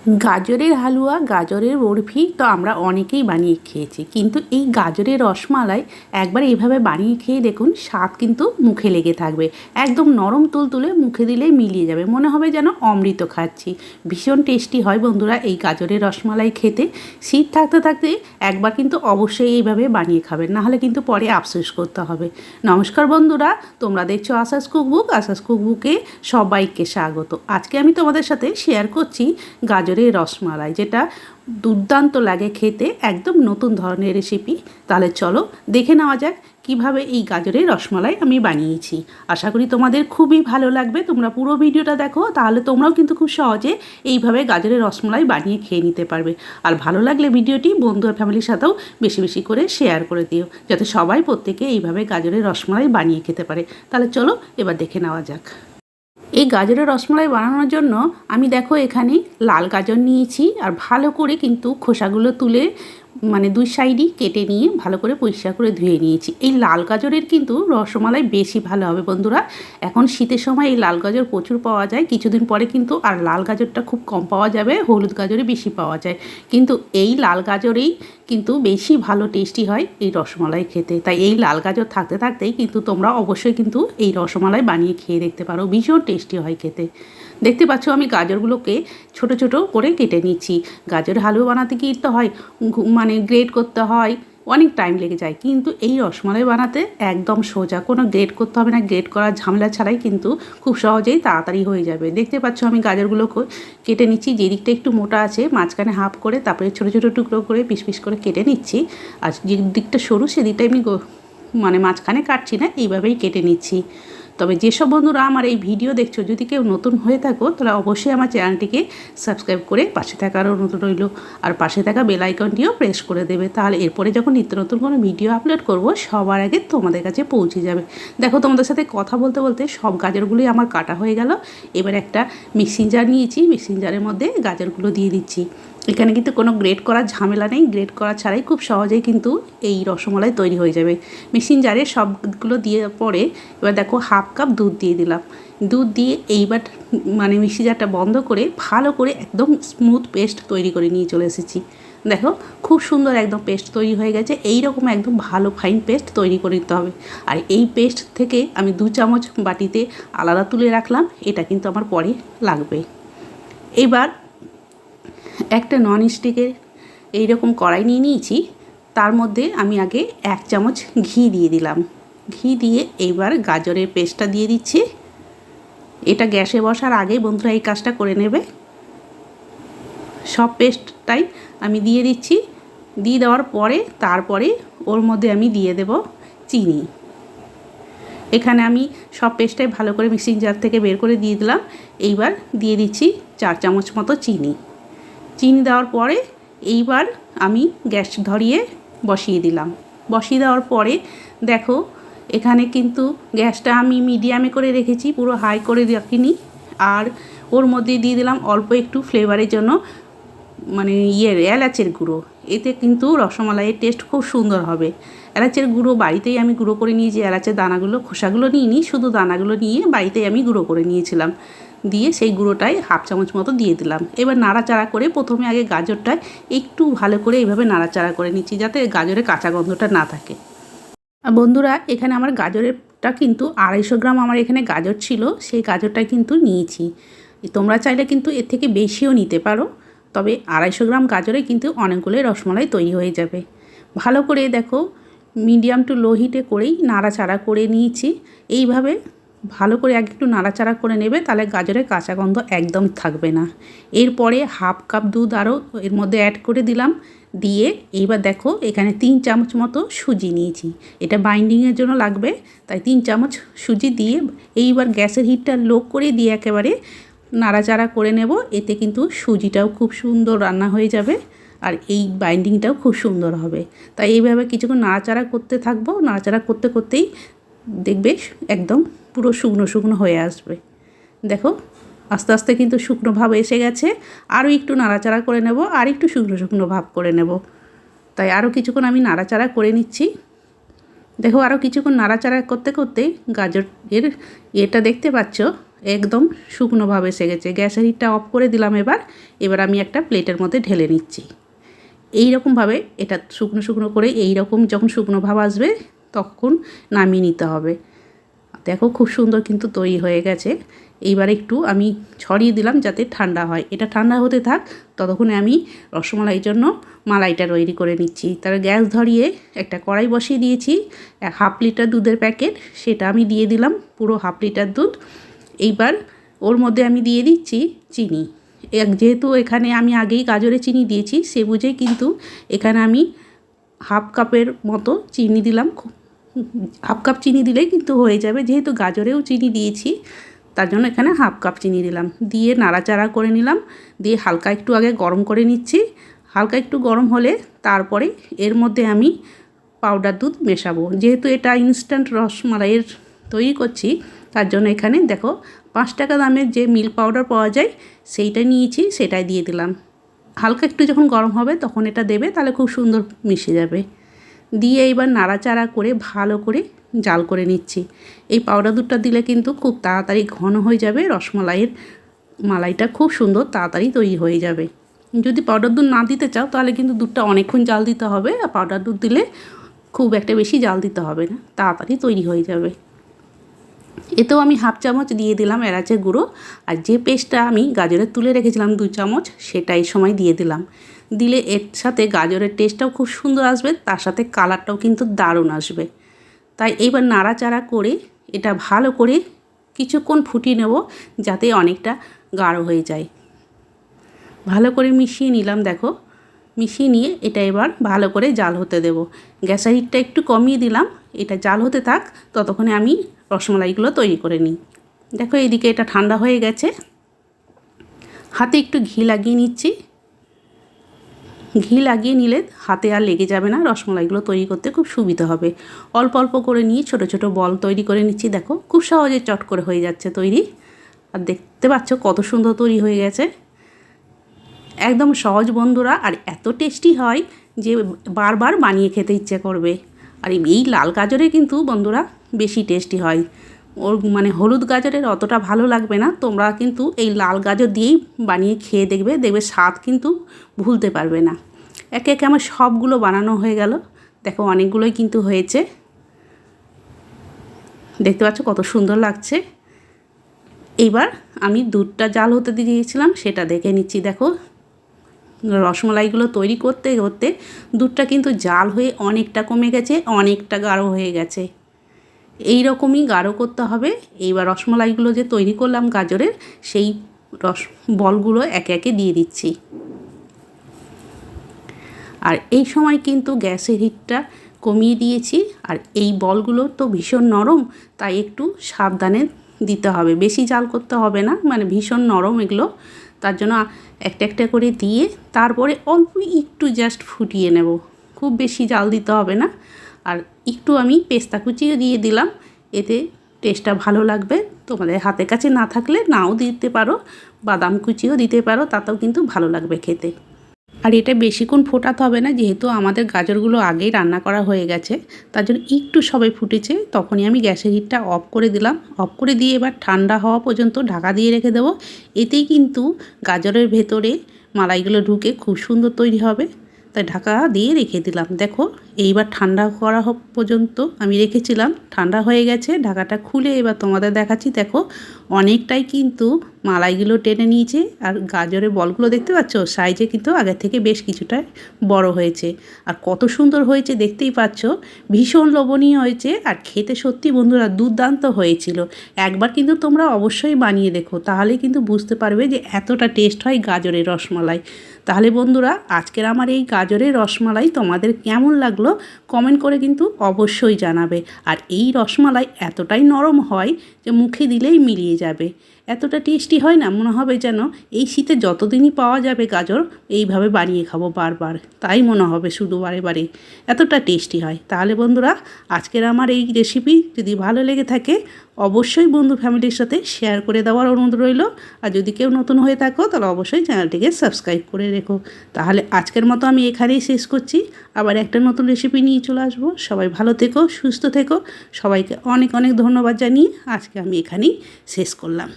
গাজরের হালুয়া, গাজরের বরফি তো আমরা অনেকেই বানিয়ে খেয়েছি, কিন্তু এই গাজরের রসমালাই একবার এইভাবে বানিয়ে খেয়ে দেখুন, স্বাদ কিন্তু মুখে লেগে থাকবে। একদম নরম তুলতুলে, মুখে দিলেই মিলিয়ে যাবে, মনে হবে যেন অমৃত খাচ্ছি। ভীষণ টেস্টি হয় বন্ধুরা এই গাজরের রসমালাই খেতে। শীত থাকতে থাকতে একবার কিন্তু অবশ্যই এইভাবে বানিয়ে খাবেন, নাহলে কিন্তু পরে আফসোস করতে হবে। নমস্কার বন্ধুরা, তোমরা দেখছো আশাস কুকবুক। আশাস কুকবুকে সবাইকে স্বাগত। আজকে আমি তোমাদের সাথে শেয়ার করছি গাজরের রসমালাই, যেটা দুর্দান্ত লাগে খেতে, একদম নতুন ধরনের রেসিপি। তাহলে চলো দেখে নেওয়া যাক কিভাবে এই গাজরের রসমালাই আমি বানিয়েছি। আশা করি তোমাদের খুবই ভালো লাগবে। তোমরা পুরো ভিডিওটা দেখো, তাহলে তোমরাও কিন্তু খুব সহজে এইভাবে গাজরের রসমালাই বানিয়ে খেয়ে নিতে পারবে। আর ভালো লাগলে ভিডিওটি বন্ধু আর ফ্যামিলির সাথেও বেশি বেশি করে শেয়ার করে দিও, যাতে সবাই প্রত্যেকে এইভাবে গাজরের রসমালাই বানিয়ে খেতে পারে। তাহলে চলো এবার দেখে নেওয়া যাক। এই গাজরের রসমালাই বানানোর জন্য আমি দেখো এখানে লাল গাজর নিয়েছি, আর ভালো করে কিন্তু খোসাগুলো তুলে মানে দুই সাইডই কেটে নিয়ে ভালো করে পরিষ্কার করে ধুয়ে নিয়েছি। এই লাল গাজরের কিন্তু রসমালাই বেশি ভালো হবে বন্ধুরা। এখন শীতের সময় এই লাল গাজর প্রচুর পাওয়া যায়, কিছুদিন পরে কিন্তু আর লাল গাজরটা খুব কম পাওয়া যাবে, হলুদ গাজরই বেশি পাওয়া যায়। কিন্তু এই লাল গাজরেই কিন্তু বেশি ভালো টেস্টি হয় এই রসমালাই খেতে। তাই এই লাল গাজর থাকতে থাকতেই কিন্তু তোমরা অবশ্যই কিন্তু এই রসমালাই বানিয়ে খেয়ে দেখতে পারো, ভীষণ টেস্টি হয় খেতে। দেখতে পাচ্ছ আমি গাজরগুলোকে ছোট ছোট করে কেটে নিচ্ছি। গাজরের হালুয়া বানাতে কি তো হয়, মানে গ্রেট করতে হয়, অনেক টাইম লেগে যায়, কিন্তু এই রসমালাই বানাতে একদম সোজা, কোনো গ্রেট করতে হবে না। গ্রেট করার ঝামেলা ছাড়াই কিন্তু খুব সহজেই তাড়াতাড়ি হয়ে যাবে। দেখতে পাচ্ছ আমি গাজরগুলোকে কেটে নিচ্ছি, যে দিকটা একটু মোটা আছে মাঝখানে হাফ করে, তারপরে ছোটো ছোটো টুকরো করে পিস পিস করে কেটে নিচ্ছি। আর যে দিকটা সরু সেদিকটাই আমি মানে মাঝখানে কাটছি না, এইভাবেই কেটে নিচ্ছি। তবে যেসব বন্ধুরা আমার এই ভিডিও দেখছো, যদি কেউ নতুন হয়ে থাকো, তাহলে অবশ্যই আমার চ্যানেলটিকে সাবস্ক্রাইব করে পাশে থাকার অনুরোধ রইল। আর পাশে থাকা বেল আইকনটিও প্রেস করে দেবে, তাহলে এরপরে যখন নিত্য নতুন কোনো ভিডিও আপলোড করব, সবার আগে তোমাদের কাছে পৌঁছে যাবে। দেখো তোমাদের সাথে কথা বলতে বলতে সব গাজরগুলোই আমার কাটা হয়ে গেল। এবার একটা মিক্সিং জার নিয়েছি, মিক্সিং জারের মধ্যে গাজরগুলো দিয়ে দিচ্ছি। এখানে কিন্তু কোনো গ্রেট করার ঝামেলা নেই, গ্রেট করা ছাড়াই খুব সহজেই কিন্তু এই রসমালাই তৈরি হয়ে যাবে। মিক্সিং জারে সবগুলো দিয়ে পরে এবার দেখো হাফ কাপ দুধ দিয়ে দিলাম। দুধ দিয়ে এইবার মানে মিক্সি জারটা বন্ধ করে ভালো করে একদম স্মুথ পেস্ট তৈরি করে নিয়ে চলে এসেছি। দেখো খুব সুন্দর একদম পেস্ট তৈরি হয়ে গেছে। এই রকম একদম ভালো ফাইন পেস্ট তৈরি করে নিতে হবে। আর এই পেস্ট থেকে আমি 2 চামচ বাটিতে আলাদা তুলে রাখলাম, এটা কিন্তু আমার পরে লাগবে। এবার একটা নন স্টিকের এইরকম কড়াই নিয়ে নিয়েছি, তার মধ্যে আমি আগে 1 চামচ ঘি দিয়ে দিলাম। ঘি দিয়ে এইবার গাজরের পেস্টটা দিয়ে দিচ্ছি। এটা গ্যাসে বসার আগে বন্ধুরা এই কাজটা করে নেবে। সব পেস্টটাই আমি দিয়ে দিচ্ছি। দিয়ে দেওয়ার পরে তারপরে ওর মধ্যে আমি দিয়ে দেব চিনি। এখানে আমি সব পেস্টটাই ভালো করে মিক্সিং জার থেকে বের করে দিয়ে দিলাম। এইবার দিয়ে দিচ্ছি 4 চামচ মতো চিনি। চিনি দেওয়ার পরে এইবার আমি গ্যাস ধরিয়ে বসিয়ে দিলাম। বসিয়ে দেওয়ার পরে দেখো এখানে কিন্তু গ্যাসটা আমি মিডিয়ামে করে রেখেছি, পুরো হাই করে রাখিনি। আর ওর মধ্যে দিয়ে দিলাম অল্প একটু ফ্লেভারের জন্য মানে এলাচের গুঁড়ো। এতে কিন্তু রসমালাইয়ের টেস্ট খুব সুন্দর হবে। এলাচের গুঁড়ো বাড়িতেই আমি গুঁড়ো করে নিয়েছি। এলাচের দানাগুলো, খোসাগুলো নিইনি, শুধু দানাগুলো নিয়ে বাড়িতেই আমি গুঁড়ো করে নিয়েছিলাম। দিয়ে সেই গুঁড়োটাই হাফ চামচ মতো দিয়ে দিলাম। এবার নাড়াচাড়া করে প্রথমে আগে গাজরটায় একটু ভালো করে এইভাবে নাড়াচাড়া করে নিচ্ছি, যাতে গাজরের কাঁচা গন্ধটা না থাকে। বন্ধুরা এখানে আমার গাজরেরটা কিন্তু 250 গ্রাম আমার এখানে গাজর ছিল, সেই গাজরটাই কিন্তু নিয়েছি। তোমরা চাইলে কিন্তু এর থেকে বেশিও নিতে পারো, তবে 250 গ্রাম গাজরে কিন্তু অনেকগুলো রসমালাই তৈরি হয়ে যাবে। ভালো করে দেখো মিডিয়াম টু লো হিটে করেই নাড়াচাড়া করে নিয়েছি। এইভাবে ভালো করে একটু নাড়াচাড়া করে নেবে, তাহলে গাজরের কাঁচা গন্ধ একদম থাকবে না। এরপরে হাফ কাপ দুধ আরও এর মধ্যে অ্যাড করে দিলাম। দিয়ে এইবার দেখো এখানে 3 চামচ মতো সুজি নিয়েছি, এটা বাইন্ডিংয়ের জন্য লাগবে, তাই 3 চামচ সুজি দিয়ে এইবার গ্যাসের হিটটা লো করে দিয়ে একেবারে নাড়াচাড়া করে নেব। এতে কিন্তু সুজিটাও খুব সুন্দর রান্না হয়ে যাবে, আর এই বাইন্ডিংটাও খুব সুন্দর হবে। তাই এইভাবে কিছুক্ষণ নাড়াচাড়া করতে থাকবো। নাড়াচাড়া করতে করতেই দেখবে একদম পুরো শুকনো শুকনো হয়ে আসবে। দেখো আস্তে আস্তে কিন্তু শুকনো ভাব এসে গেছে। আরও একটু নাড়াচাড়া করে নেব, আর একটু শুকনো শুকনো ভাব করে নেব। তাই আরও কিছুক্ষণ আমি নাড়াচাড়া করে নিচ্ছি। দেখো আরও কিছুক্ষণ নাড়াচাড়া করতে করতে গাজরের এটা দেখতে পাচ্ছ একদম শুকনোভাবে এসে গেছে। গ্যাসের হিটটা অফ করে দিলাম। এবার আমি একটা প্লেটের মধ্যে ঢেলে নিচ্ছি। এই রকমভাবে এটা শুকনো শুকনো করে এই রকম যখন শুকনো ভাব আসবে তখন নামিয়ে নিতে হবে। দেখো খুব সুন্দর কিন্তু তৈরি হয়ে গেছে। এইবার একটু আমি ছড়িয়ে দিলাম যাতে ঠান্ডা হয়। এটা ঠান্ডা হতে থাক, ততক্ষণে আমি রসমালাইয়ের জন্য মালাইটা তৈরি করে নিচ্ছি। তার গ্যাস ধরিয়ে একটা কড়াই বসিয়ে দিয়েছি। 1/2 লিটার দুধের প্যাকেট, সেটা আমি দিয়ে দিলাম, পুরো 1/2 লিটার দুধ। এইবার ওর মধ্যে আমি দিয়ে দিচ্ছি চিনি। যেহেতু এখানে আমি আগেই গাজরে চিনি দিয়েছি, সে বুঝেই কিন্তু এখানে আমি 1/2 কাপের মতো চিনি দিলাম। 1/2 কাপ চিনি দিলেই কিন্তু হয়ে যাবে, যেহেতু গাজরেও চিনি দিয়েছি তার জন্য এখানে 1/2 কাপ চিনি দিলাম। দিয়ে নাড়াচাড়া করে নিলাম। দিয়ে হালকা একটু আগে গরম করে নিচ্ছি। হালকা একটু গরম হলে তারপরে এর মধ্যে আমি পাউডার দুধ মেশাবো। যেহেতু এটা ইনস্ট্যান্ট রসমালাইয়ের তৈরি করছি, তার জন্য এখানে দেখো 5 টাকা দামের যে মিল্ক পাউডার পাওয়া যায় সেইটা নিয়েছি, সেটাই দিয়ে দিলাম। হালকা একটু যখন গরম হবে তখন এটা দেবে, তাহলে খুব সুন্দর মিশে যাবে। দিয়ে এবার নাড়াচাড়া করে ভালো করে জাল করে নিচ্ছি। এই পাউডার দুধটা দিলে কিন্তু খুব তাড়াতাড়ি ঘন হয়ে যাবে। রসমালাইয়ের মালাইটা খুব সুন্দর তাড়াতাড়ি তৈরি হয়ে যাবে। যদি পাউডার দুধ না দিতে চাও তাহলে কিন্তু দুধটা অনেকক্ষণ জাল দিতে হবে, আর পাউডার দুধ দিলে খুব একটা বেশি জাল দিতে হবে না, তাড়াতাড়ি তৈরি হয়ে যাবে। এতেও আমি 1/2 চামচ দিয়ে দিলাম এলাচের গুঁড়ো। আর যে পেস্টটা আমি গাজরের তুলে রেখেছিলাম 2 চামচ, সেটা এই সময় দিয়ে দিলাম। দিলে এর সাথে গাজরের টেস্টটাও খুব সুন্দর আসবে, তার সাথে কালারটাও কিন্তু দারুণ আসবে। তাই এইবার নাড়াচাড়া করে এটা ভালো করে কিছুক্ষণ ফুটিয়ে নেব, যাতে অনেকটা গাঢ় হয়ে যায়। ভালো করে মিশিয়ে নিলাম। দেখো মিশিয়ে নিয়ে এটা এবার ভালো করে জাল হতে দেব। গ্যাসের হিটটা একটু কমিয়ে দিলাম। এটা জাল হতে থাক, ততক্ষণে আমি রসমালাইগুলো তৈরি করে নিই। দেখো এইদিকে এটা ঠান্ডা হয়ে গেছে। হাতে একটু ঘি লাগিয়ে নিচ্ছি। ঘি লাগিয়ে নিলে হাতে আর লেগে যাবে না, রসমালাইগুলো তৈরি করতে খুব সুবিধা হবে। অল্প অল্প করে নিয়ে ছোট ছোট বল তৈরি করে নিচ্ছি। দেখো খুব সহজে চট করে হয়ে যাচ্ছে তৈরি। আর দেখতে পাচ্ছ কত সুন্দর তৈরি হয়ে গেছে। একদম সহজ বন্ধুরা, আর এত টেস্টি হয় যে বারবার বানিয়ে খেতে ইচ্ছে করবে। আর এই লাল গাজরে কিন্তু বন্ধুরা বেশি টেস্টি হয়। ওর মানে হলুদ গাজরের অতটা ভালো লাগবে না। তোমরা কিন্তু এই লাল গাজর দিয়েই বানিয়ে খেয়ে দেখবে, স্বাদ কিন্তু ভুলতে পারবে না। একে একে আমার সবগুলো বানানো হয়ে গেল। দেখো অনেকগুলোই কিন্তু হয়েছে। দেখতে পাচ্ছ কত সুন্দর লাগছে। এইবার আমি দুধটা জাল হতে দিয়েছিলাম, সেটা দেখে নিচ্ছি। দেখো রসমালাইগুলো তৈরি করতে করতে দুধটা কিন্তু জাল হয়ে অনেকটা কমে গেছে, অনেকটা গাঢ় হয়ে গেছে। এই রকমই গাঢ় করতে হবে। এইবার রসমালাইগুলো যে তৈরি করলাম গাজরের, সেই বলগুলো একে একে দিয়ে দিচ্ছি। আর এই সময় কিন্তু গ্যাসের হিটটা কমিয়ে দিয়েছি। আর এই বলগুলো তো ভীষণ নরম, তাই একটু সাবধানে দিতে হবে। বেশি জাল করতে হবে না, মানে ভীষণ নরম এগুলো। তার জন্য একটা একটা করে দিয়ে তারপরে অল্প একটু জাস্ট ফুটিয়ে নেব। খুব বেশি জাল দিতে হবে না। আর একটু আমি পেস্তা কুচিও দিয়ে দিলাম, এতে টেস্টটা ভালো লাগবে। তোমাদের হাতের কাছে না থাকলে নাও দিতে পারো, বাদাম কুচিও দিতে পারো, তাতেও কিন্তু ভালো লাগবে খেতে। আর এটা বেশিক্ষণ ফোটাতে হবে না, যেহেতু আমাদের গাজরগুলো আগেই রান্না করা হয়ে গেছে, তার জন্য একটু সবাই ফুটেছে তখনই আমি গ্যাসের হিটটা অফ করে দিলাম। অফ করে দিয়ে এবার ঠান্ডা হওয়া পর্যন্ত ঢাকা দিয়ে রেখে দেবো। এতেই কিন্তু গাজরের ভেতরে মালাইগুলো ঢুকে খুব সুন্দর তৈরি হবে, তাই ঢাকা দিয়ে রেখে দিলাম। দেখো এইবার ঠান্ডা করা পর্যন্ত আমি রেখেছিলাম, ঠান্ডা হয়ে গেছে। ঢাকাটা খুলে এবার তোমাদের দেখাচ্ছি। দেখো অনেকটাই কিন্তু মালাইগুলো টেনে নিয়েছে। আর গাজরের বলগুলো দেখতে পাচ্ছ সাইজে কিন্তু আগের থেকে বেশ কিছুটা বড় হয়েছে। আর কত সুন্দর হয়েছে দেখতেই পাচ্ছ, ভীষণ লোভনীয় হয়েছে। আর খেতে সত্যি বন্ধুরা দুর্দান্ত হয়েছিল। একবার কিন্তু তোমরা অবশ্যই বানিয়ে দেখো, তাহলে কিন্তু বুঝতে পারবে যে এতটা টেস্ট হয় গাজরের রসমালাই। তাহলে বন্ধুরা আজকের আমার এই গাজরের রসমালাই তোমাদের কেমন লাগলো কমেন্ট করে কিন্তু অবশ্যই জানাবে। আর এই রসমালাই এতটাই নরম হয় যে মুখে দিলেই মিলিয়ে যাবে। এতটা টেস্টি হয় না, মনে হবে যেন এই শীতে যতদিনই পাওয়া যাবে গাজর এইভাবে বানিয়ে খাবো বারবার, তাই মনে হবে শুধু বারে বারে। এতটা টেস্টি হয়। তাহলে বন্ধুরা আজকের আমার এই রেসিপি যদি ভালো লেগে থাকে অবশ্যই বন্ধু ফ্যামিলির সাথে শেয়ার করে দেওয়ার অনুরোধ রইল। আর যদি কেউ নতুন হয়ে থাকো তাহলে অবশ্যই চ্যানেলটিকে সাবস্ক্রাইব করে রেখো। তাহলে আজকের মতো আমি এখানেই শেষ করছি, আবার একটা নতুন রেসিপি নিয়ে চলে আসবো। সবাই ভালো থেকো, সুস্থ থেকো, সবাইকে অনেক অনেক ধন্যবাদ জানিয়ে আজকে আমি এখানেই শেষ করলাম।